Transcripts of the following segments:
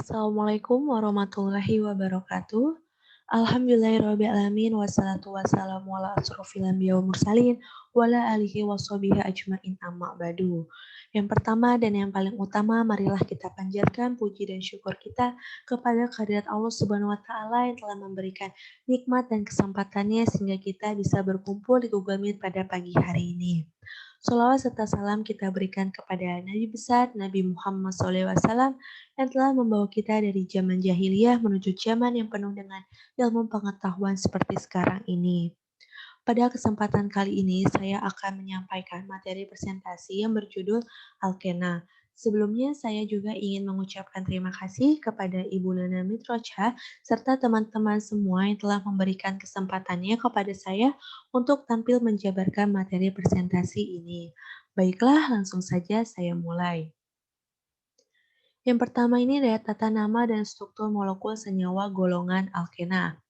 Assalamualaikum warahmatullahi wabarakatuh. Alhamdulillahirrabbilalamin wassalatu wassalamu ala asrofil anbiya wal mursalin wala alihi washabihi ajmain amma ba'du. Yang pertama dan yang paling utama, marilah kita panjatkan puji dan syukur kita kepada kehadirat Allah Subhanahu wa taala yang telah memberikan nikmat dan kesempatannya sehingga kita bisa berkumpul di Google Meet pada pagi hari ini. Sholawat serta salam kita berikan kepada Nabi besar Nabi Muhammad SAW yang telah membawa kita dari zaman jahiliyah menuju zaman yang penuh dengan ilmu pengetahuan seperti sekarang ini. Pada kesempatan kali ini, saya akan menyampaikan materi presentasi yang berjudul Alkena. Sebelumnya, saya juga ingin mengucapkan terima kasih kepada Ibu Nana Mitrocha serta teman-teman semua yang telah memberikan kesempatannya kepada saya untuk tampil menjabarkan materi presentasi ini. Baiklah, langsung saja saya mulai. Yang pertama ini adalah tata nama dan struktur molekul senyawa golongan alkena.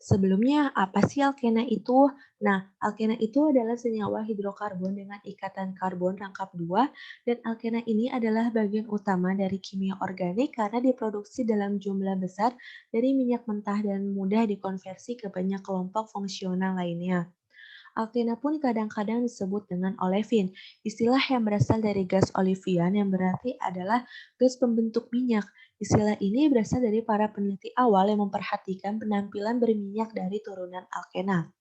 Sebelumnya, apa sih alkena itu? Nah, alkena itu adalah senyawa hidrokarbon dengan ikatan karbon rangkap 2, dan alkena ini adalah bagian utama dari kimia organik karena diproduksi dalam jumlah besar dari minyak mentah dan mudah dikonversi ke banyak kelompok fungsional lainnya. Alkena pun kadang-kadang disebut dengan olefin, istilah yang berasal dari gas olefian yang berarti adalah gas pembentuk minyak. Istilah ini berasal dari para peneliti awal yang memperhatikan penampilan berminyak dari turunan alkena.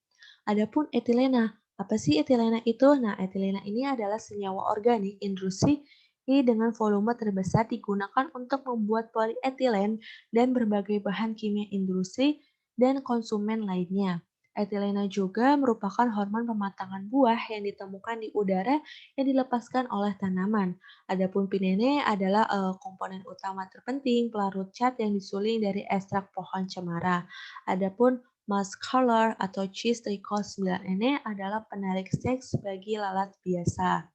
Adapun etilena, apa sih etilena itu? Nah, etilena ini adalah senyawa organik industri dengan volume terbesar digunakan untuk membuat polietilen dan berbagai bahan kimia industri dan konsumen lainnya. Etilena juga merupakan hormon pematangan buah yang ditemukan di udara yang dilepaskan oleh tanaman. Adapun pinene adalah komponen utama terpenting pelarut cat yang disuling dari ekstrak pohon cemara. Adapun Musk color atau cheese trichos 9 ini adalah penarik seks bagi lalat biasa.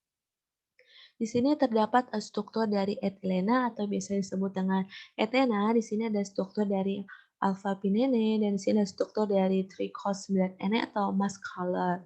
Di sini terdapat struktur dari etilena atau biasa disebut dengan etena. Di sini ada struktur dari alpha-pinene dan di sini ada struktur dari trichos 9 ini atau Musk color.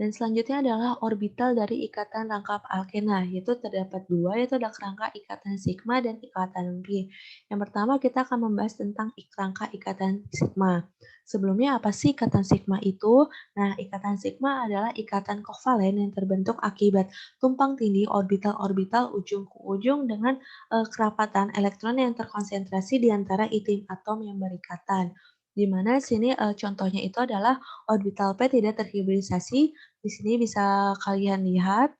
Dan selanjutnya adalah orbital dari ikatan rangkap alkena, yaitu terdapat dua, yaitu ada kerangka ikatan sigma dan ikatan pi. Yang pertama kita akan membahas tentang rangka ikatan sigma. Sebelumnya apa sih ikatan sigma itu? Nah, ikatan sigma adalah ikatan kovalen yang terbentuk akibat tumpang tindih orbital-orbital ujung ke ujung dengan kerapatan elektron yang terkonsentrasi di antara itim atom yang berikatan. Di mana sini contohnya itu adalah orbital P tidak terhibridisasi. Di sini bisa kalian lihat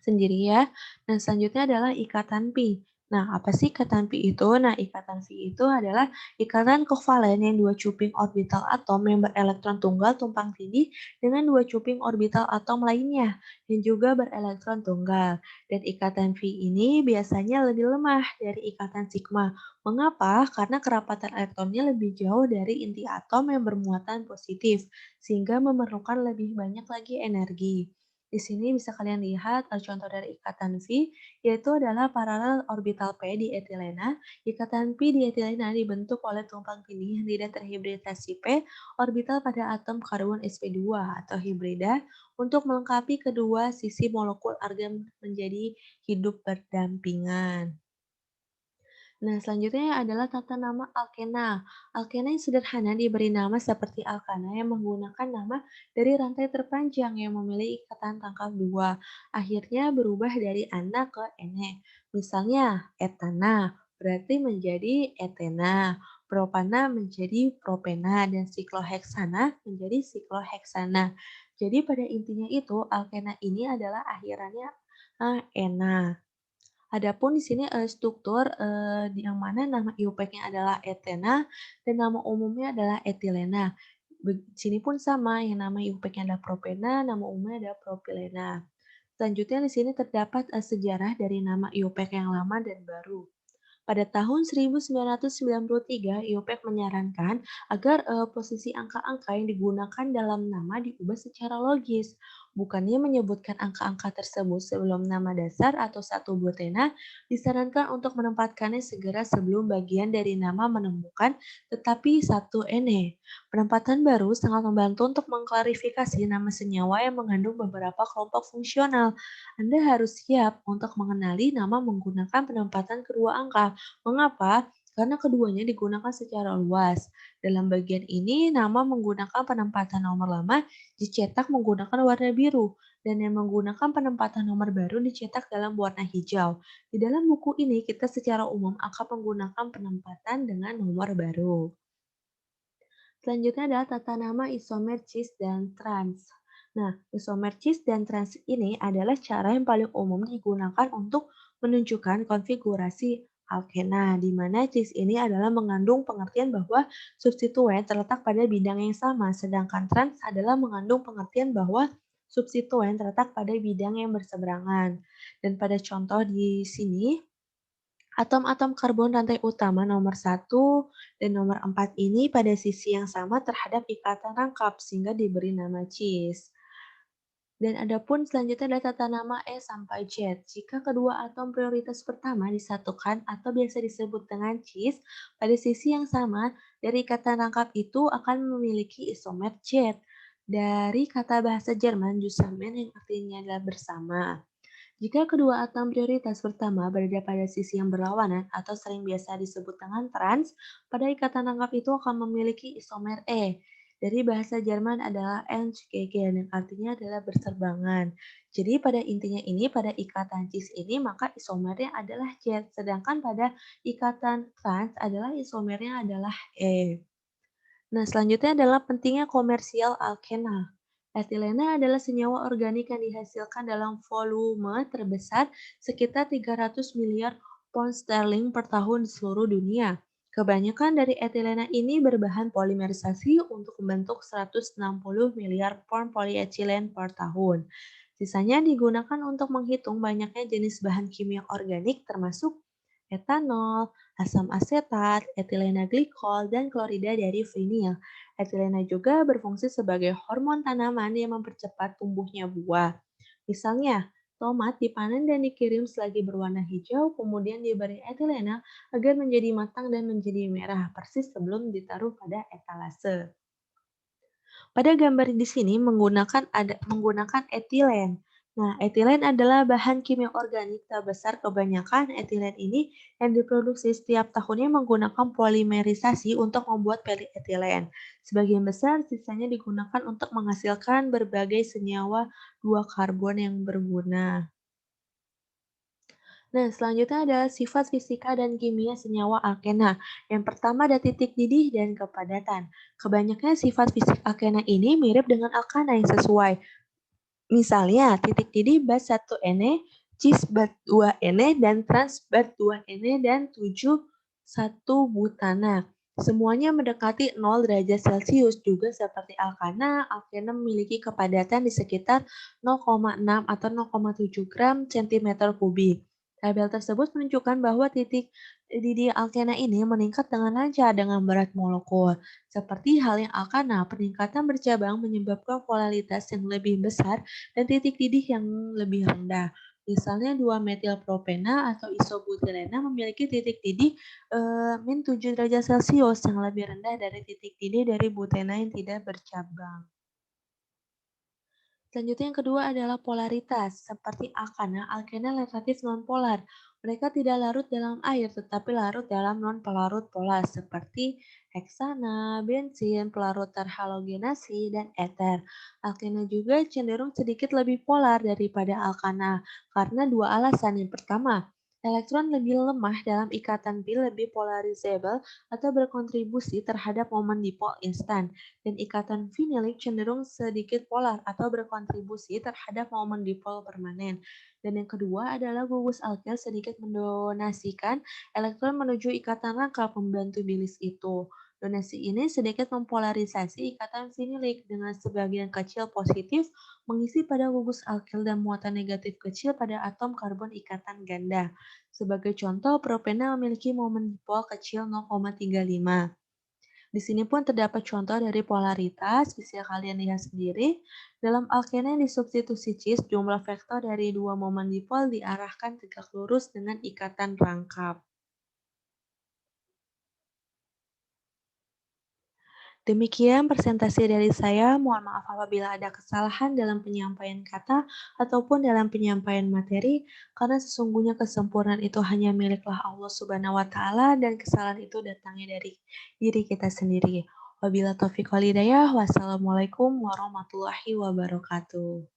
sendiri ya. Nah, selanjutnya adalah ikatan pi. Nah, apa sih ikatan pi itu? Nah, ikatan pi itu adalah ikatan kovalen yang dua cuping orbital atom yang berelektron tunggal tumpang tindih dengan dua cuping orbital atom lainnya yang juga berelektron tunggal. Dan ikatan pi ini biasanya lebih lemah dari ikatan sigma. Mengapa? Karena kerapatan elektronnya lebih jauh dari inti atom yang bermuatan positif, sehingga memerlukan lebih banyak lagi energi. Di sini bisa kalian lihat contoh dari ikatan V, yaitu adalah paralel orbital P di etilena. Ikatan P di etilena dibentuk oleh tumpang tindih yang tidak terhibridisasi P orbital pada atom karbon sp2 atau hibrida untuk melengkapi kedua sisi molekul argon menjadi hidup berdampingan. Nah, selanjutnya adalah tata nama alkena. Alkena yang sederhana diberi nama seperti alkana yang menggunakan nama dari rantai terpanjang yang memiliki ikatan tangkap dua. Akhirnya berubah dari ana ke ene. Misalnya, etana berarti menjadi etena, propana menjadi propena, dan sikloheksana menjadi sikloheksana. Jadi pada intinya itu, alkena ini adalah akhirannya ena. Adapun di sini struktur yang mana nama IUPAC-nya adalah etena dan nama umumnya adalah etilena. Di sini pun sama, yang nama IUPAC-nya adalah propena, nama umumnya adalah propilena. Selanjutnya di sini terdapat sejarah dari nama IUPAC yang lama dan baru. Pada tahun 1993, IUPAC menyarankan agar posisi angka-angka yang digunakan dalam nama diubah secara logis. Bukannya menyebutkan angka-angka tersebut sebelum nama dasar atau satu butena, disarankan untuk menempatkannya segera sebelum bagian dari nama menemukan tetapi satu ene. Penempatan baru sangat membantu untuk mengklarifikasi nama senyawa yang mengandung beberapa kelompok fungsional. Anda harus siap untuk mengenali nama menggunakan penempatan kedua angka. Mengapa? Karena keduanya digunakan secara luas. Dalam bagian ini, nama menggunakan penempatan nomor lama dicetak menggunakan warna biru, dan yang menggunakan penempatan nomor baru dicetak dalam warna hijau. Di dalam buku ini, kita secara umum akan menggunakan penempatan dengan nomor baru. Selanjutnya adalah tata nama isomer cis dan trans. Nah, isomer cis dan trans ini adalah cara yang paling umum digunakan untuk menunjukkan konfigurasi alkena, di mana cis ini adalah mengandung pengertian bahwa substituen terletak pada bidang yang sama, sedangkan trans adalah mengandung pengertian bahwa substituen terletak pada bidang yang berseberangan. Dan pada contoh di sini, atom-atom karbon rantai utama nomor satu dan nomor 4 ini pada sisi yang sama terhadap ikatan rangkap sehingga diberi nama cis. Dan adapun selanjutnya adalah tata nama E sampai Z. Jika kedua atom prioritas pertama disatukan atau biasa disebut dengan cis, pada sisi yang sama dari ikatan rangkap itu akan memiliki isomer Z. Dari kata bahasa Jerman zusammen yang artinya adalah bersama. Jika kedua atom prioritas pertama berada pada sisi yang berlawanan atau sering biasa disebut dengan trans, pada ikatan rangkap itu akan memiliki isomer E. Dari bahasa Jerman adalah Entgegen yang artinya adalah berserbangan. Jadi pada intinya ini, pada ikatan cis ini maka isomernya adalah Z, sedangkan pada ikatan trans adalah isomernya adalah E. Nah, selanjutnya adalah pentingnya komersial alkena. Etilena adalah senyawa organik yang dihasilkan dalam volume terbesar sekitar 300 miliar pound sterling per tahun di seluruh dunia. Kebanyakan dari etilena ini berbahan polimerisasi untuk membentuk 160 miliar pound polyethylene per tahun. Sisanya digunakan untuk menghitung banyaknya jenis bahan kimia organik termasuk etanol, asam asetat, etilena glikol, dan klorida dari vinil. Etilena juga berfungsi sebagai hormon tanaman yang mempercepat tumbuhnya buah. Misalnya, tomat dipanen dan dikirim selagi berwarna hijau, kemudian diberi etilena agar menjadi matang dan menjadi merah, persis sebelum ditaruh pada etalase. Pada gambar di sini menggunakan etilen. Nah, etilen adalah bahan kimia organik terbesar. Kebanyakan etilen ini yang diproduksi setiap tahunnya menggunakan polimerisasi untuk membuat polietilen. Sebagian besar sisanya digunakan untuk menghasilkan berbagai senyawa dua karbon yang berguna. Nah, selanjutnya adalah sifat fisika dan kimia senyawa alkena. Yang pertama ada titik didih dan kepadatan. Kebanyakan sifat fisik alkena ini mirip dengan alkana yang sesuai. Misalnya, titik didih bat 1 Ene, cis bat 2 Ene, dan trans bat 2 Ene, dan 7 butana. Semuanya mendekati 0 derajat Celcius, juga seperti alkana, alkena memiliki kepadatan di sekitar 0,6 atau 0,7 gram cm kubik. Tabel tersebut menunjukkan bahwa titik didih alkena ini meningkat dengan lancar dengan berat molekul. Seperti halnya alkana, peningkatan bercabang menyebabkan polaritas yang lebih besar dan titik didih yang lebih rendah. Misalnya 2-metilpropena atau isobutilena memiliki titik didih min 7 derajat Celcius yang lebih rendah dari titik didih dari butena yang tidak bercabang. Selanjutnya yang kedua adalah polaritas. Seperti alkana, alkena relatif nonpolar. Mereka tidak larut dalam air, tetapi larut dalam non-pelarut polar seperti heksana, bensin, pelarut terhalogenasi, dan ether. Alkena juga cenderung sedikit lebih polar daripada alkana karena dua alasan. Yang pertama, elektron lebih lemah dalam ikatan pi lebih polarizable atau berkontribusi terhadap momen dipol instan, dan ikatan finilik cenderung sedikit polar atau berkontribusi terhadap momen dipol permanen. Dan yang kedua adalah gugus alkyl sedikit mendonasikan elektron menuju ikatan rangkap membantu bilis itu. Donasi ini sedikit mempolarisasi ikatan finilik dengan sebagian kecil positif mengisi pada gugus alkyl dan muatan negatif kecil pada atom karbon ikatan ganda. Sebagai contoh, propena memiliki momen dipol kecil 0,35. Di sini pun terdapat contoh dari polaritas, bisa kalian lihat sendiri. Dalam alkene disubstitusi cis, jumlah vektor dari dua momen dipol diarahkan tegak lurus dengan ikatan rangkap. Demikian presentasi dari saya. Mohon maaf apabila ada kesalahan dalam penyampaian kata ataupun dalam penyampaian materi, karena sesungguhnya kesempurnaan itu hanya miliklah Allah Subhanahu wa Ta'ala, dan kesalahan itu datangnya dari diri kita sendiri. Wabillahi taufiq wal hidayah. Wassalamualaikum warahmatullahi wabarakatuh.